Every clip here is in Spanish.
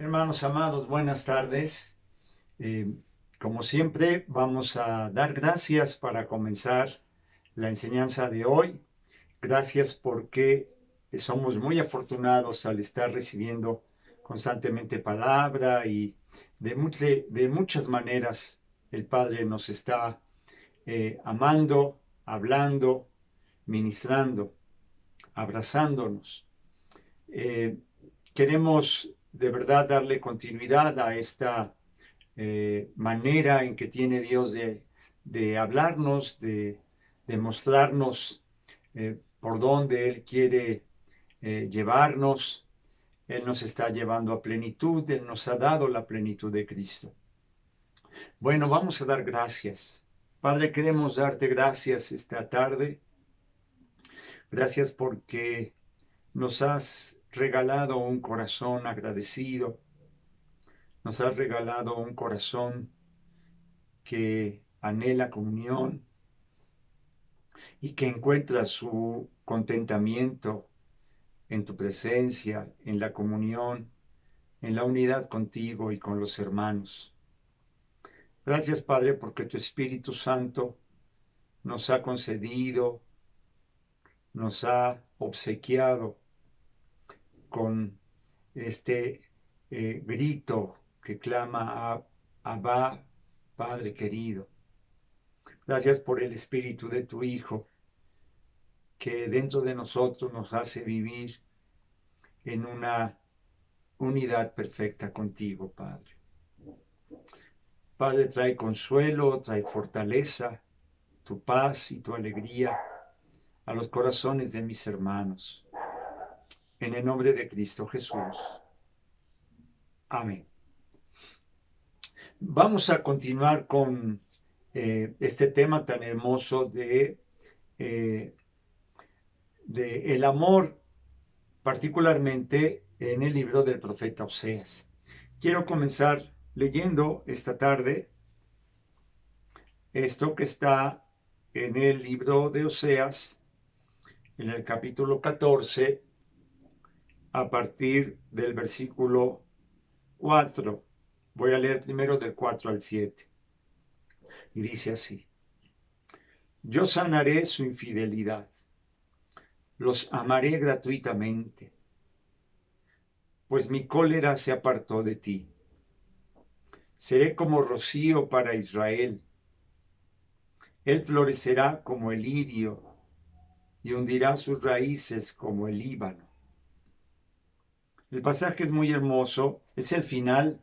Hermanos amados, buenas tardes. Eh, Como siempre, vamos a dar gracias para comenzar la enseñanza de hoy. Gracias porque somos muy afortunados al estar recibiendo constantemente palabra y de muchas maneras el Padre nos está amando, hablando, ministrando, abrazándonos. Eh, Queremos de verdad darle continuidad a esta manera en que tiene Dios de hablarnos, de mostrarnos por dónde Él quiere llevarnos. Él nos está llevando a plenitud, Él nos ha dado la plenitud de Cristo. Bueno, vamos a dar gracias. Padre, queremos darte gracias esta tarde. Gracias porque nos has regalado un corazón agradecido. Nos has regalado un corazón que anhela comunión y que encuentra su contentamiento en tu presencia, en la comunión, en la unidad contigo y con los hermanos. Gracias, Padre, porque tu Espíritu Santo nos ha concedido, nos ha obsequiado con este grito que clama a Abba, Padre querido. Gracias por el Espíritu de tu Hijo, que dentro de nosotros nos hace vivir en una unidad perfecta contigo, Padre. Padre, trae consuelo, trae fortaleza, tu paz y tu alegría a los corazones de mis hermanos. En el nombre de Cristo Jesús. Amén. Vamos a continuar con este tema tan hermoso eh, de el amor, particularmente en el libro del profeta Oseas. Quiero comenzar leyendo esta tarde esto que está en el libro de Oseas, en el capítulo 14, a partir del versículo 4. Voy a leer primero del 4 al 7. Y dice así: Yo sanaré su infidelidad, los amaré gratuitamente, pues mi cólera se apartó de ti. Seré como rocío para Israel. Él florecerá como el lirio y hundirá sus raíces como el Líbano. El pasaje es muy hermoso, es el final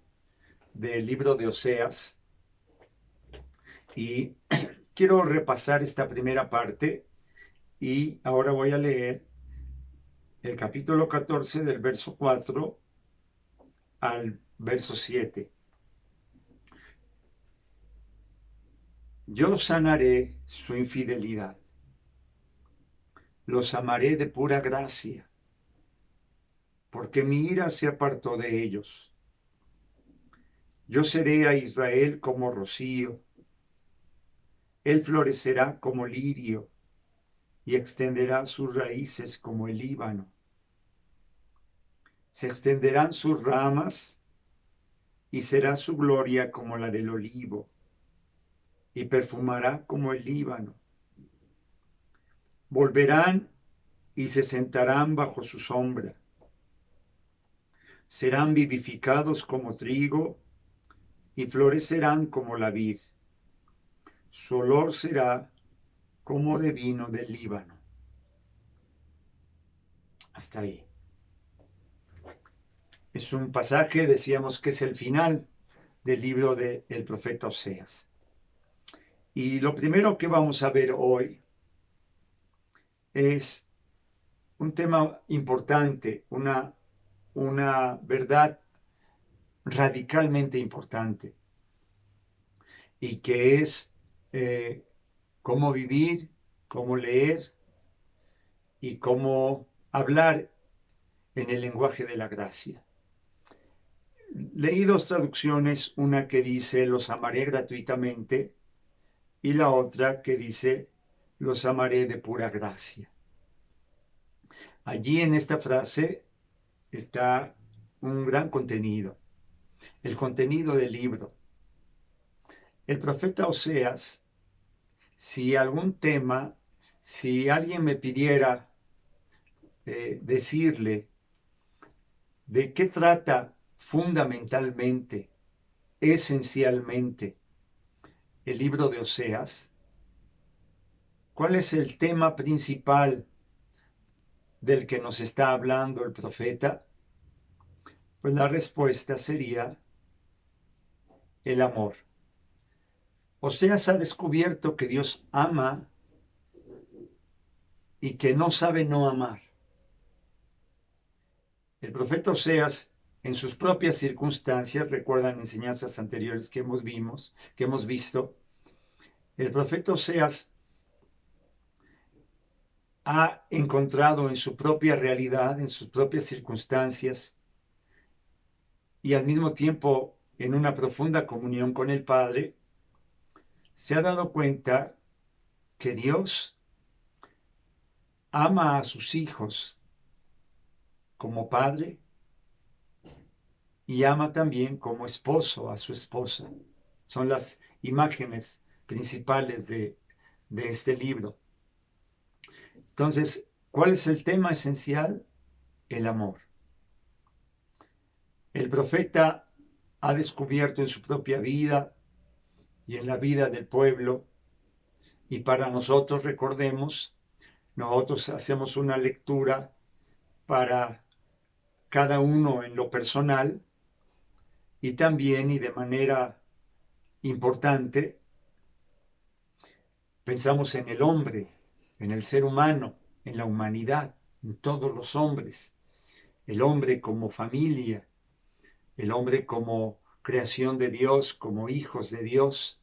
del libro de Oseas y quiero repasar esta primera parte y ahora voy a leer el capítulo 14 del verso 4 al verso 7. Yo sanaré su infidelidad, los amaré de pura gracia, porque mi ira se apartó de ellos. Yo seré a Israel como rocío, él florecerá como lirio y extenderá sus raíces como el Líbano. Se extenderán sus ramas y será su gloria como la del olivo y perfumará como el Líbano. Volverán y se sentarán bajo su sombra. Serán vivificados como trigo y florecerán como la vid. Su olor será como de vino del Líbano. Hasta ahí. Es un pasaje, decíamos que es el final del libro del profeta Oseas. Y lo primero que vamos a ver hoy es un tema importante, una verdad radicalmente importante, y que es cómo vivir, cómo leer y cómo hablar en el lenguaje de la gracia. Leí dos traducciones, una que dice los amaré gratuitamente y la otra que dice los amaré de pura gracia. Allí en esta frase está un gran contenido. el contenido del libro. El profeta Oseas, si algún tema, si alguien me pidiera decirle de qué trata fundamentalmente, esencialmente, el libro de Oseas, ¿cuál es el tema principal del que nos está hablando el profeta? Pues la respuesta sería el amor. Oseas ha descubierto que Dios ama y que no sabe no amar. El profeta Oseas, en sus propias circunstancias, recuerdan enseñanzas anteriores que hemos visto, el profeta Oseas ha encontrado en su propia realidad, en sus propias circunstancias, y al mismo tiempo en una profunda comunión con el Padre, se ha dado cuenta que Dios ama a sus hijos como padre y ama también como esposo a su esposa. Son las imágenes principales de este libro. Entonces, ¿cuál es el tema esencial? El amor. El profeta ha descubierto en su propia vida y en la vida del pueblo, y para nosotros, recordemos, nosotros hacemos una lectura para cada uno en lo personal y también y de manera importante pensamos en el hombre, en el ser humano, en la humanidad, en todos los hombres, el hombre como familia, el hombre como creación de Dios, como hijos de Dios.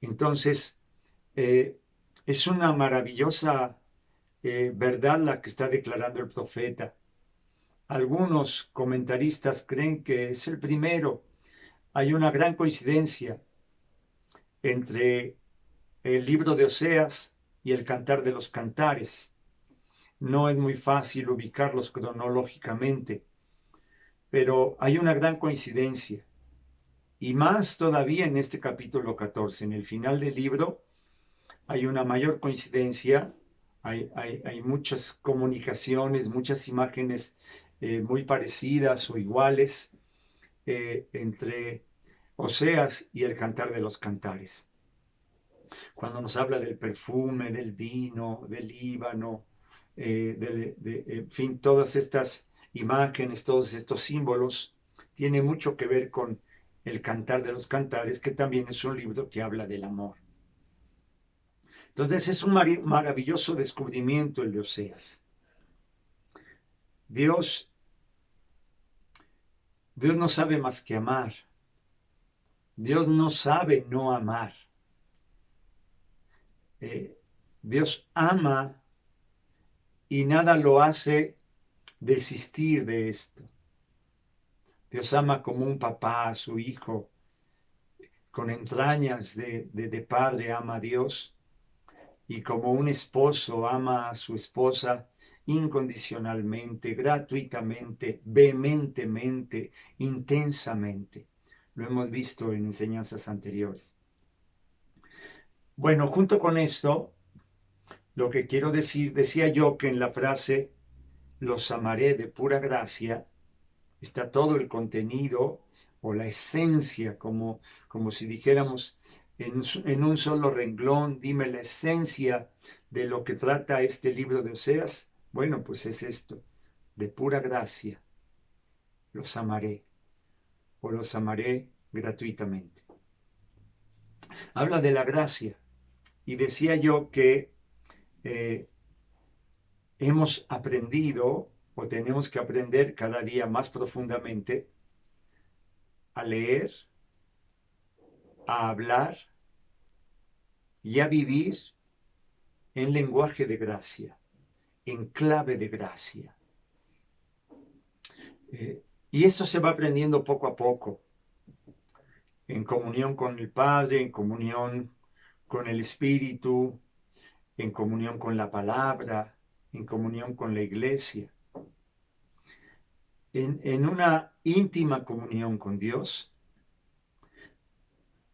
Entonces, es una maravillosa verdad la que está declarando el profeta. Algunos comentaristas creen que es el primero. Hay una gran coincidencia entre el libro de Oseas y el Cantar de los Cantares. No es muy fácil ubicarlos cronológicamente, pero hay una gran coincidencia. Y más todavía en este capítulo 14, en el final del libro, hay una mayor coincidencia, hay muchas comunicaciones, muchas imágenes muy parecidas o iguales entre Oseas y el Cantar de los Cantares. Cuando nos habla del perfume, del vino, del Líbano, en fin, todas estas imágenes, todos estos símbolos, tiene mucho que ver con el Cantar de los Cantares, que también es un libro que habla del amor. Entonces es un maravilloso descubrimiento el de Oseas. Dios no sabe más que amar. Dios no sabe no amar. Dios ama y nada lo hace desistir de esto. Dios ama como un papá a su hijo, con entrañas de padre ama a Dios, y como un esposo ama a su esposa incondicionalmente, gratuitamente, vehementemente, intensamente. Lo hemos visto en enseñanzas anteriores. Bueno, junto con esto, lo que quiero decir, decía yo que en la frase los amaré de pura gracia, está todo el contenido o la esencia, como si dijéramos en un solo renglón, dime la esencia de lo que trata este libro de Oseas. Bueno, pues es esto, de pura gracia, los amaré o los amaré gratuitamente. Habla de la gracia y decía yo que hemos aprendido o tenemos que aprender cada día más profundamente a leer, a hablar y a vivir en lenguaje de gracia, en clave de gracia. Y esto se va aprendiendo poco a poco, en comunión con el Padre, en comunión con el Espíritu, en comunión con la palabra, en comunión con la iglesia. en una íntima comunión con Dios,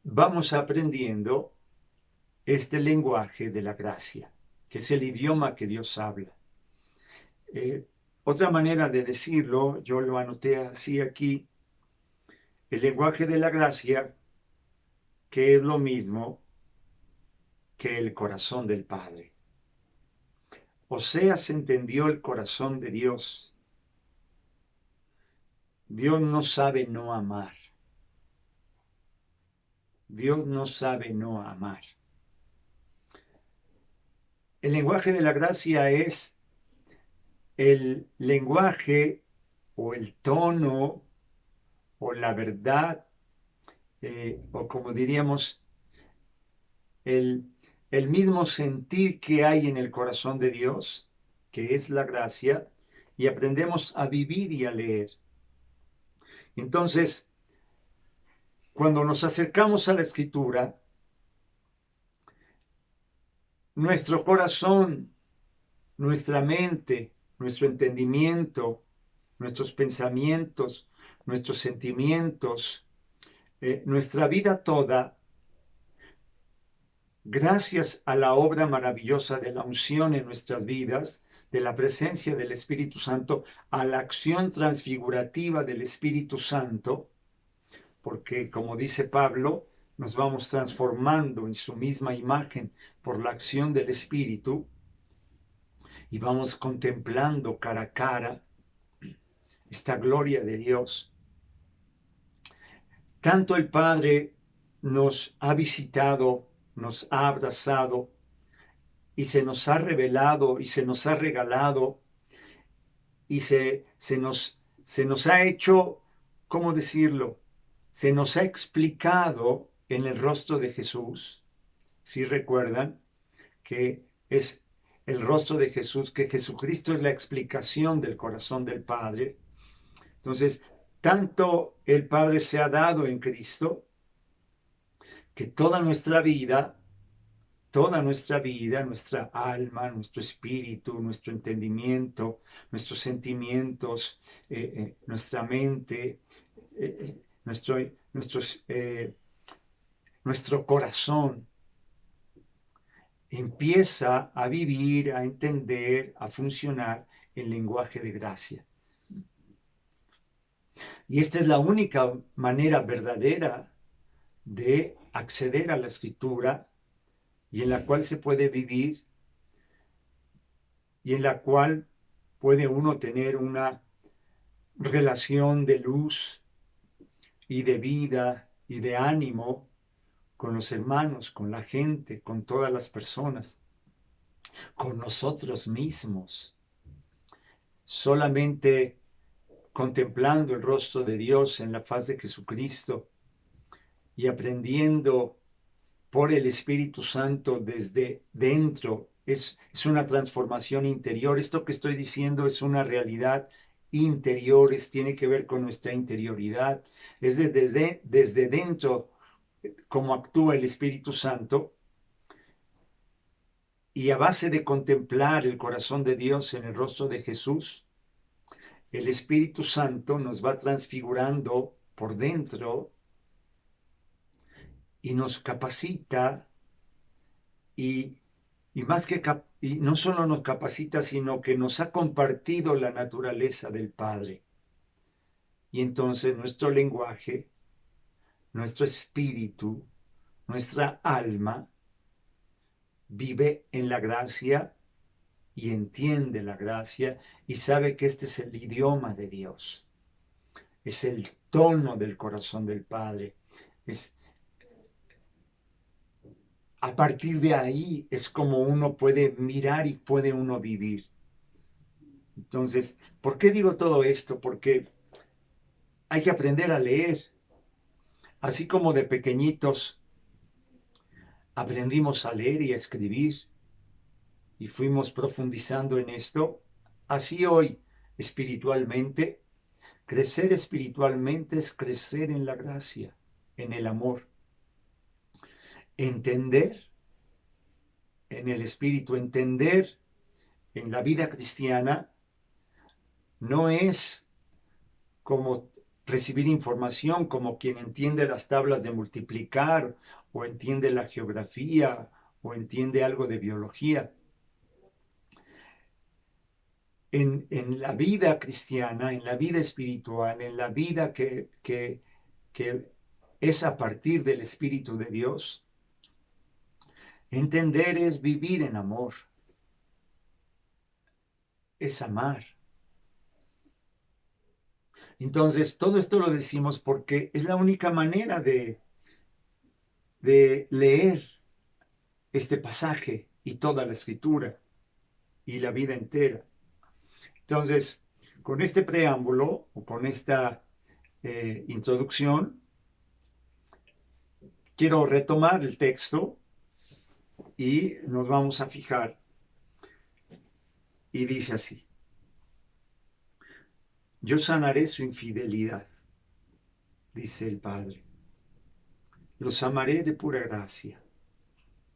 vamos aprendiendo este lenguaje de la gracia, que es el idioma que Dios habla. Otra manera de decirlo, yo lo anoté así aquí, el lenguaje de la gracia, que es lo mismo que el corazón del Padre. Oseas entendió el corazón de Dios. Dios no sabe no amar. Dios no sabe no amar. El lenguaje de la gracia es el lenguaje o el tono o la verdad, o como diríamos, el mismo sentir que hay en el corazón de Dios, que es la gracia, y aprendemos a vivir y a leer. Entonces, cuando nos acercamos a la Escritura, nuestro corazón, nuestra mente, nuestro entendimiento, nuestros pensamientos, nuestros sentimientos, nuestra vida toda, gracias a la obra maravillosa de la unción en nuestras vidas, de la presencia del Espíritu Santo, a la acción transfigurativa del Espíritu Santo, porque como dice Pablo, nos vamos transformando en su misma imagen por la acción del Espíritu y vamos contemplando cara a cara esta gloria de Dios. Tanto el Padre nos ha visitado, nos ha abrazado y se nos ha revelado y se nos ha regalado y se nos ha hecho, ¿cómo decirlo? Se nos ha explicado en el rostro de Jesús. Si recuerdan que es el rostro de Jesús, que Jesucristo es la explicación del corazón del Padre. Entonces, tanto el Padre se ha dado en Cristo, que toda nuestra vida, nuestra alma, nuestro espíritu, nuestro entendimiento, nuestros sentimientos, nuestra mente, nuestro corazón, empieza a vivir, a entender, a funcionar el lenguaje de gracia. Y esta es la única manera verdadera de acceder a la Escritura y en la cual se puede vivir y en la cual puede uno tener una relación de luz y de vida y de ánimo con los hermanos, con la gente, con todas las personas, con nosotros mismos. Solamente contemplando el rostro de Dios en la faz de Jesucristo y aprendiendo por el Espíritu Santo desde dentro. Es una transformación interior. Esto que estoy diciendo es una realidad interior, tiene que ver con nuestra interioridad. Es desde dentro como actúa el Espíritu Santo. Y a base de contemplar el corazón de Dios en el rostro de Jesús, el Espíritu Santo nos va transfigurando por dentro y nos capacita y no solo nos capacita, sino que nos ha compartido la naturaleza del Padre. Y entonces nuestro lenguaje, nuestro espíritu, nuestra alma vive en la gracia y entiende la gracia y sabe que este es el idioma de Dios. Es el tono del corazón del Padre. A partir de ahí es como uno puede mirar y puede uno vivir. Entonces, ¿por qué digo todo esto? Porque hay que aprender a leer. Así como de pequeñitos aprendimos a leer y a escribir y fuimos profundizando en esto, así hoy espiritualmente, crecer espiritualmente es crecer en la gracia, en el amor. Entender en el espíritu, entender en la vida cristiana no es como recibir información, como quien entiende las tablas de multiplicar, o entiende la geografía, o entiende algo de biología. En la vida cristiana, en la vida espiritual, en la vida que es a partir del Espíritu de Dios, entender es vivir en amor, es amar. Entonces, todo esto lo decimos porque es la única manera de leer este pasaje y toda la escritura y la vida entera. Entonces, con este preámbulo o con esta introducción, quiero retomar el texto y nos vamos a fijar. Y dice así: yo sanaré su infidelidad, dice el Padre. Los amaré de pura gracia,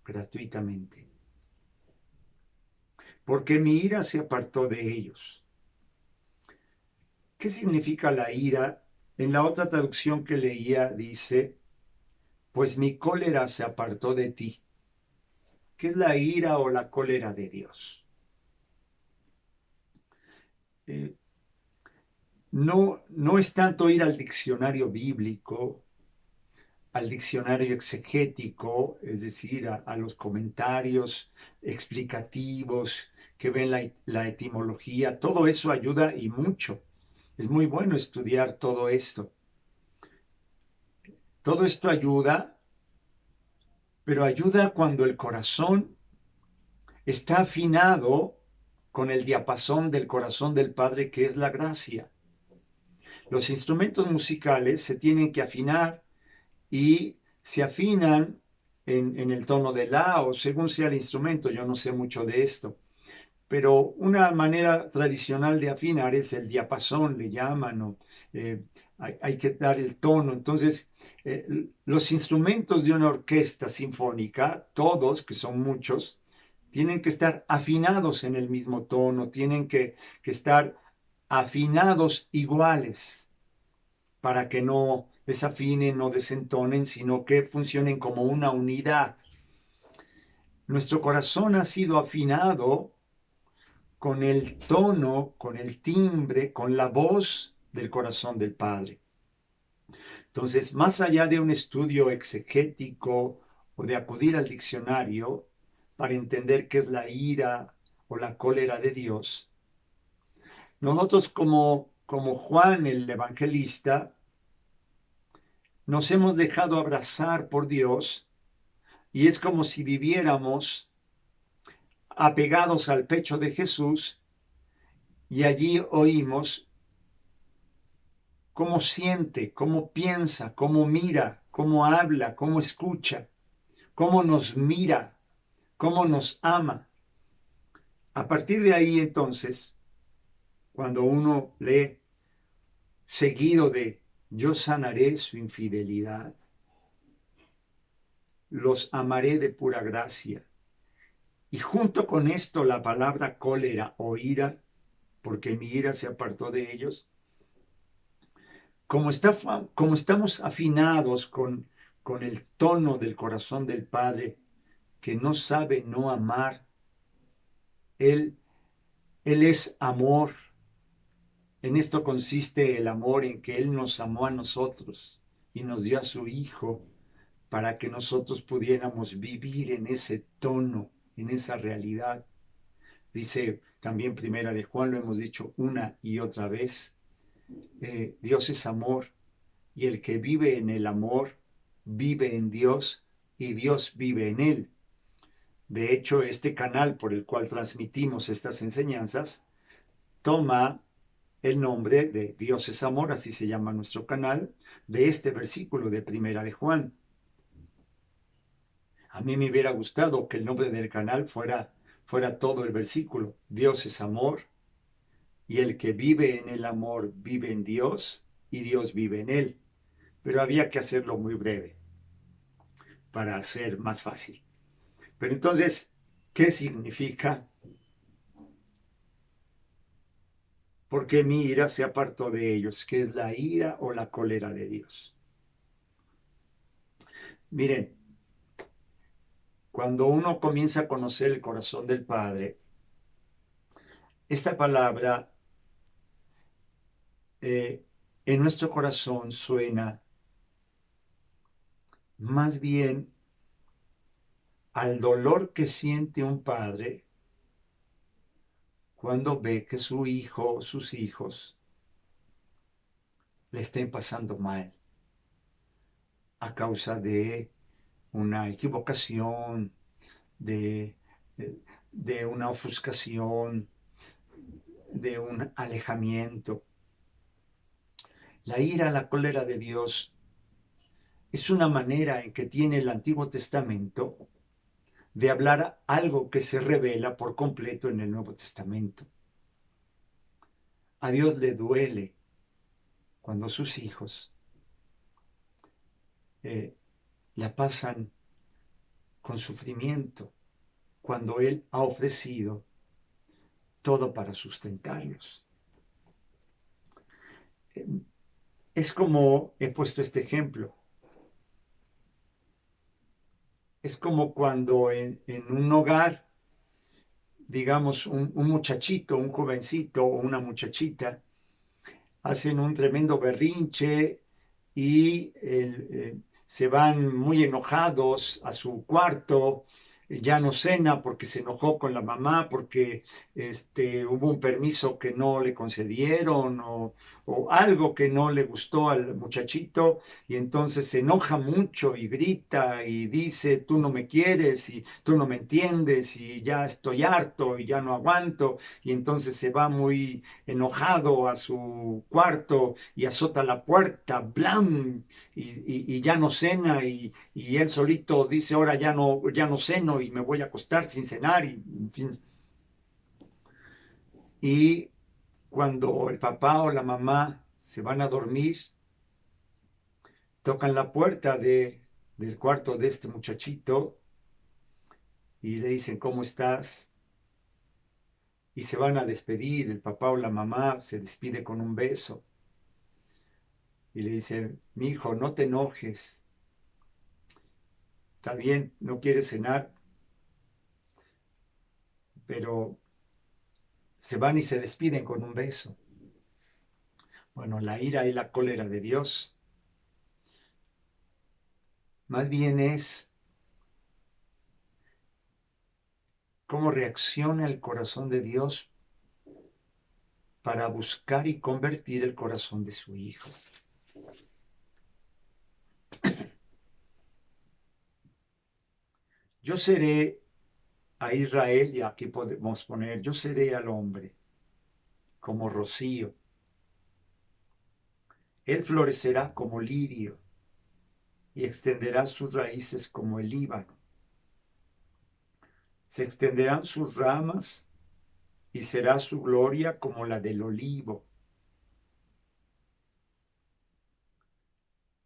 gratuitamente, porque mi ira se apartó de ellos. ¿Qué significa la ira? En la otra traducción que leía dice, pues mi cólera se apartó de ti. ¿Qué es la ira o la cólera de Dios? No es tanto ir al diccionario bíblico, al diccionario exegético, es decir, a los comentarios explicativos que ven la etimología. Todo eso ayuda y mucho. Es muy bueno estudiar todo esto. Todo esto ayuda, pero ayuda cuando el corazón está afinado con el diapasón del corazón del Padre, que es la gracia. Los instrumentos musicales se tienen que afinar y se afinan en el tono de la o según sea el instrumento. Yo no sé mucho de esto, pero una manera tradicional de afinar es el diapasón, le llaman, o hay que dar el tono. Entonces, los instrumentos de una orquesta sinfónica, todos, que son muchos, tienen que estar afinados en el mismo tono, tienen que estar afinados iguales para que no desafinen, no desentonen, sino que funcionen como una unidad. Nuestro corazón ha sido afinado con el tono, con el timbre, con la voz del corazón del Padre. Entonces, más allá de un estudio exegético o de acudir al diccionario para entender qué es la ira o la cólera de Dios, nosotros como Juan el evangelista, nos hemos dejado abrazar por Dios y es como si viviéramos apegados al pecho de Jesús y allí oímos cómo siente, cómo piensa, cómo mira, cómo habla, cómo escucha, cómo nos mira, cómo nos ama. A partir de ahí, entonces, cuando uno lee seguido de yo sanaré su infidelidad, los amaré de pura gracia, y junto con esto la palabra cólera o ira, porque mi ira se apartó de ellos, como estamos afinados con el tono del corazón del Padre, que no sabe no amar, Él es amor. En esto consiste el amor, en que Él nos amó a nosotros y nos dio a su Hijo para que nosotros pudiéramos vivir en ese tono, en esa realidad. Dice también Primera de Juan, lo hemos dicho una y otra vez, Dios es amor y el que vive en el amor vive en Dios y Dios vive en él. De hecho, este canal por el cual transmitimos estas enseñanzas toma el nombre de Dios es amor, así se llama nuestro canal, de este versículo de Primera de Juan. A mí me hubiera gustado que el nombre del canal fuera todo el versículo. Dios es amor y el que vive en el amor vive en Dios y Dios vive en él. Pero había que hacerlo muy breve para hacer más fácil. Pero entonces, ¿qué significa porque mi ira se apartó de ellos, que es la ira o la cólera de Dios. Miren, cuando uno comienza a conocer el corazón del Padre, esta palabra en nuestro corazón suena más bien al dolor que siente un padre cuando ve que su hijo o sus hijos le estén pasando mal a causa de una equivocación, de, de una ofuscación, de un alejamiento. La ira, la cólera de Dios es una manera en que tiene el Antiguo Testamento de hablar algo que se revela por completo en el Nuevo Testamento. A Dios le duele cuando sus hijos la pasan con sufrimiento, cuando Él ha ofrecido todo para sustentarlos. Es como he puesto este ejemplo. Es como cuando en un hogar, digamos, un muchachito, un jovencito o una muchachita, hacen un tremendo berrinche y se van muy enojados a su cuarto, ya no cena porque se enojó con la mamá, porque hubo un permiso que no le concedieron o algo que no le gustó al muchachito y entonces se enoja mucho y grita y dice, tú no me quieres y tú no me entiendes y ya estoy harto y ya no aguanto y entonces se va muy enojado a su cuarto y azota la puerta, ¡blam! Y ya no cena y él solito dice, ahora ya no ceno y me voy a acostar sin cenar, y en fin. Y cuando el papá o la mamá se van a dormir, tocan la puerta del cuarto de este muchachito y le dicen, ¿cómo estás? Y se van a despedir, el papá o la mamá se despide con un beso y le dice, mi hijo, no te enojes, está bien, no quieres cenar, pero se van y se despiden con un beso. Bueno, la ira y la cólera de Dios más bien es cómo reacciona el corazón de Dios para buscar y convertir el corazón de su Hijo. Yo seré a Israel, y aquí podemos poner, yo seré al hombre como rocío. Él florecerá como lirio y extenderá sus raíces como el Líbano. Se extenderán sus ramas y será su gloria como la del olivo.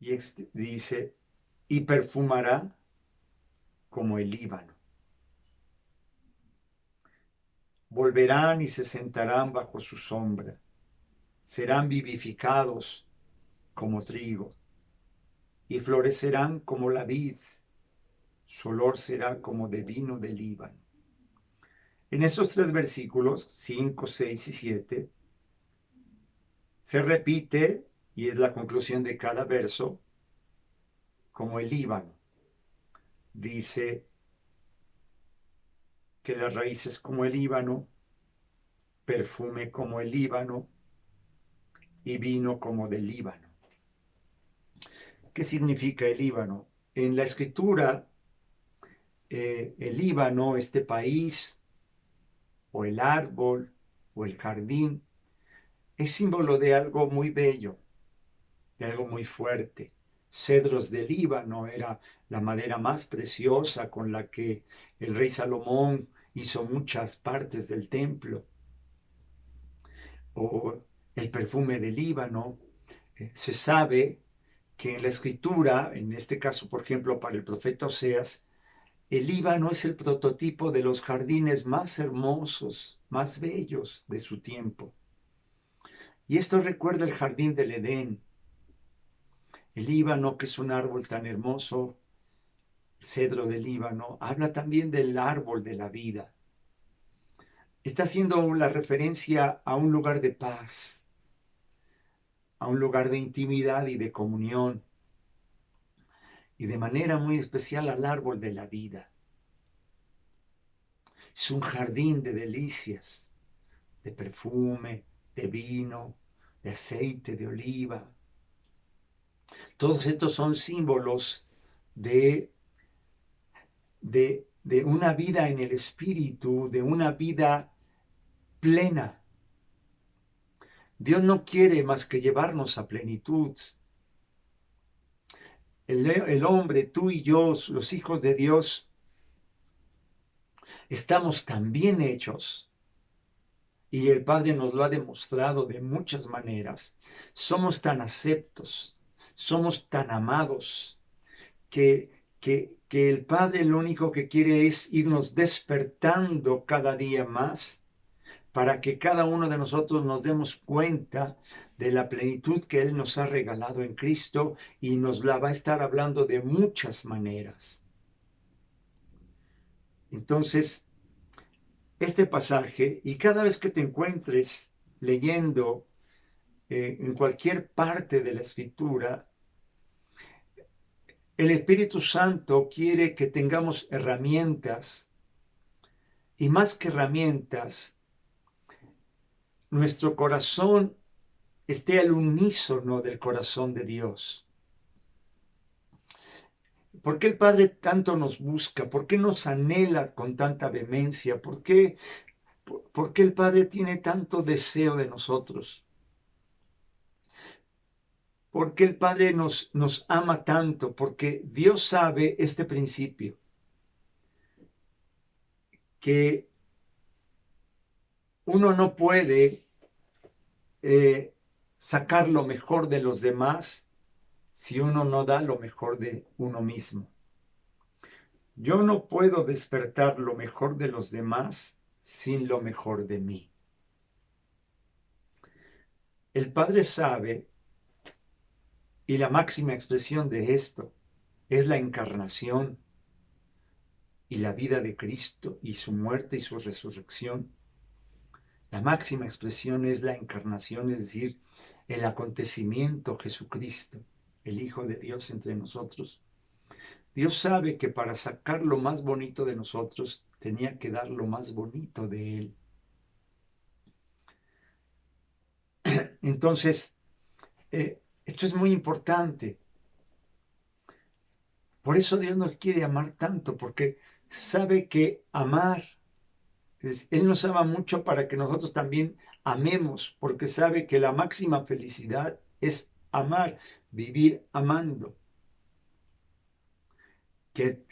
Y dice, y perfumará como el Líbano. Volverán y se sentarán bajo su sombra. Serán vivificados como trigo y florecerán como la vid. Su olor será como de vino del Líbano. En esos tres versículos, 5, 6 y 7, se repite, y es la conclusión de cada verso, como el Líbano. Dice que las raíces como el Líbano, perfume como el Líbano y vino como del Líbano. ¿Qué significa el Líbano? En la escritura, el Líbano, este país, o el árbol, o el jardín, es símbolo de algo muy bello, de algo muy fuerte. Cedros de Líbano era la madera más preciosa con la que el rey Salomón hizo muchas partes del templo. O el perfume de Líbano. Se sabe que en la escritura, en este caso, por ejemplo, para el profeta Oseas, el Líbano es el prototipo de los jardines más hermosos, más bellos de su tiempo. Y esto recuerda el jardín del Edén, el Líbano, que es un árbol tan hermoso, cedro del Líbano, habla también del árbol de la vida. Está haciendo la referencia a un lugar de paz, a un lugar de intimidad y de comunión, y de manera muy especial al árbol de la vida. Es un jardín de delicias, de perfume, de vino, de aceite de oliva. Todos estos son símbolos de, de una vida en el espíritu, de una vida plena. Dios no quiere más que llevarnos a plenitud. El hombre, tú y yo, los hijos de Dios, estamos tan bien hechos, y el Padre nos lo ha demostrado de muchas maneras. Somos tan aceptos, somos tan amados, que el Padre lo único que quiere es irnos despertando cada día más para que cada uno de nosotros nos demos cuenta de la plenitud que Él nos ha regalado en Cristo, y nos la va a estar hablando de muchas maneras. Entonces, este pasaje, y cada vez que te encuentres leyendo en cualquier parte de la Escritura, el Espíritu Santo quiere que tengamos herramientas, y más que herramientas, nuestro corazón esté al unísono del corazón de Dios. ¿Por qué el Padre tanto nos busca? ¿Por qué nos anhela con tanta vehemencia? ¿Por qué el Padre tiene tanto deseo de nosotros? ¿Por qué el Padre nos ama tanto? Porque Dios sabe este principio, que uno no puede sacar lo mejor de los demás si uno no da lo mejor de uno mismo. Yo no puedo despertar lo mejor de los demás sin lo mejor de mí. El Padre sabe, y la máxima expresión de esto es la encarnación y la vida de Cristo y su muerte y su resurrección. La máxima expresión es la encarnación, es decir, el acontecimiento Jesucristo, el Hijo de Dios entre nosotros. Dios sabe que para sacar lo más bonito de nosotros tenía que dar lo más bonito de Él. Entonces, esto es muy importante. Por eso Dios nos quiere amar tanto, porque sabe que amar, Él nos ama mucho para que nosotros también amemos, porque sabe que la máxima felicidad es amar, vivir amando. Que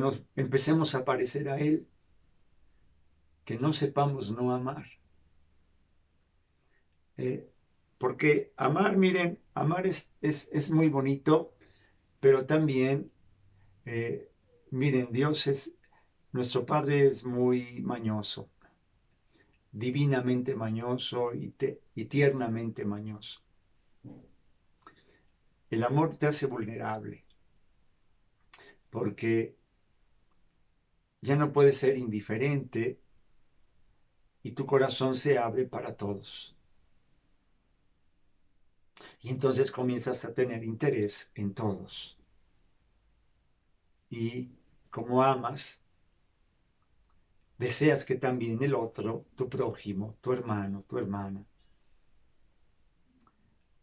nos empecemos a parecer a Él, que no sepamos no amar. Porque amar, miren, amar es muy bonito, pero también, miren, nuestro Padre es muy mañoso, divinamente mañoso y tiernamente mañoso. El amor te hace vulnerable, porque ya no puedes ser indiferente y tu corazón se abre para todos. Y entonces comienzas a tener interés en todos. Y como amas, deseas que también el otro, tu prójimo, tu hermano, tu hermana,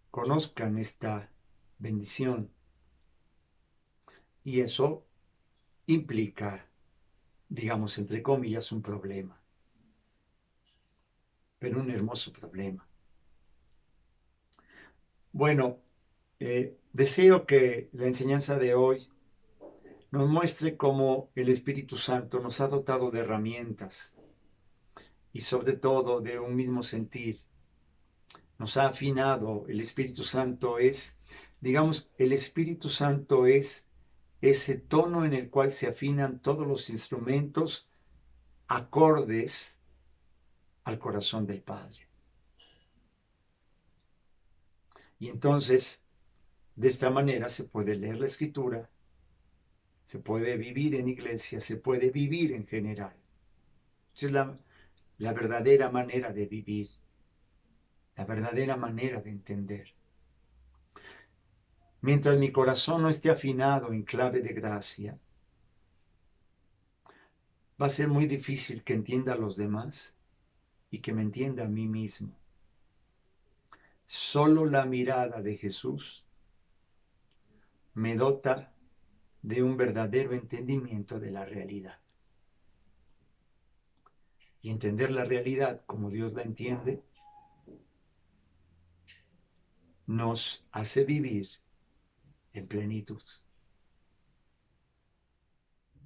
conozcan esta bendición. Y eso implica, digamos, entre comillas, un problema. Pero un hermoso problema. Bueno, deseo que la enseñanza de hoy nos muestre cómo el Espíritu Santo nos ha dotado de herramientas y sobre todo de un mismo sentir. Nos ha afinado. El Espíritu Santo es, digamos, el Espíritu Santo es ese tono en el cual se afinan todos los instrumentos acordes al corazón del Padre. Y entonces, de esta manera se puede leer la Escritura, se puede vivir en iglesia, se puede vivir en general. Esa es la verdadera manera de vivir, la verdadera manera de entender. Mientras mi corazón no esté afinado en clave de gracia, va a ser muy difícil que entienda a los demás y que me entienda a mí mismo. Solo la mirada de Jesús me dota de un verdadero entendimiento de la realidad. Y entender la realidad como Dios la entiende nos hace vivir en plenitud.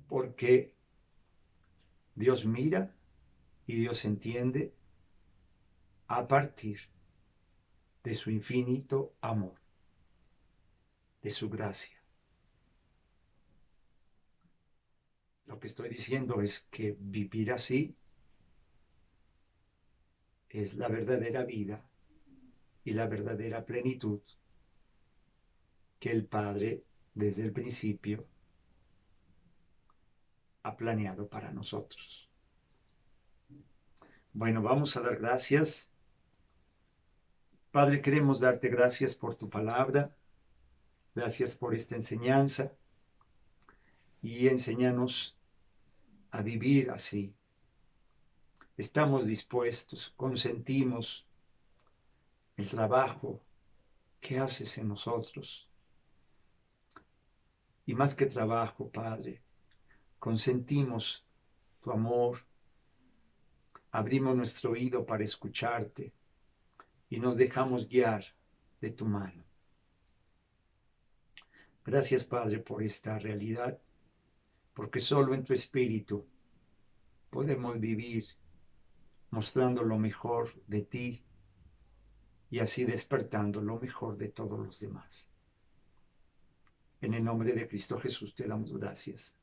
Porque Dios mira y Dios entiende a partir de su infinito amor, de su gracia. Lo que estoy diciendo es que vivir así es la verdadera vida y la verdadera plenitud que el Padre desde el principio ha planeado para nosotros. Bueno, vamos a dar gracias. Padre, queremos darte gracias por tu palabra, gracias por esta enseñanza y enséñanos a vivir así. Estamos dispuestos, consentimos el trabajo que haces en nosotros. Y más que trabajo, Padre, consentimos tu amor, abrimos nuestro oído para escucharte y nos dejamos guiar de tu mano. Gracias, Padre, por esta realidad, porque solo en tu Espíritu podemos vivir mostrando lo mejor de ti y así despertando lo mejor de todos los demás. En el nombre de Cristo Jesús te damos gracias.